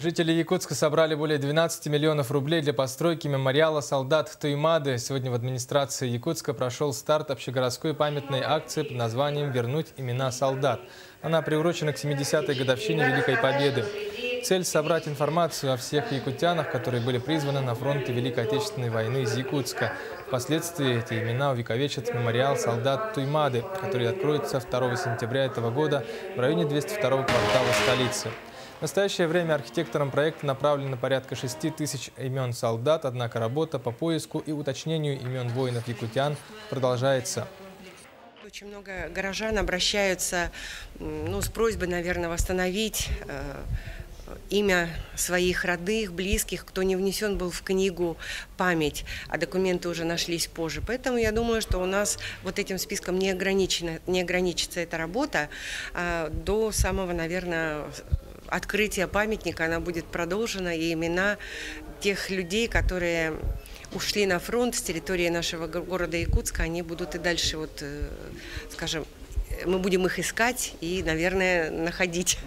Жители Якутска собрали более 12 миллионов рублей для постройки мемориала солдат Туймады. Сегодня в администрации Якутска прошел старт общегородской памятной акции под названием «Вернуть имена солдат». Она приурочена к 70-й годовщине Великой Победы. Цель – собрать информацию о всех якутянах, которые были призваны на фронте Великой Отечественной войны из Якутска. Впоследствии эти имена увековечат мемориал солдат Туймады, который откроется 2 сентября этого года в районе 202-го квартала столицы. В настоящее время архитектором проекта направлено порядка 6 тысяч имен солдат, однако работа по поиску и уточнению имен воинов-якутян продолжается. Очень много горожан обращаются с просьбой, наверное, восстановить имя своих родных, близких, кто не внесен был в книгу память, а документы уже нашлись позже. Поэтому я думаю, что у нас вот этим списком не ограничится эта работа. До самого, наверное, открытия памятника она будет продолжена, и имена тех людей, которые ушли на фронт с территории нашего города Якутска, они будут и дальше, скажем, мы будем их искать и, наверное, находить.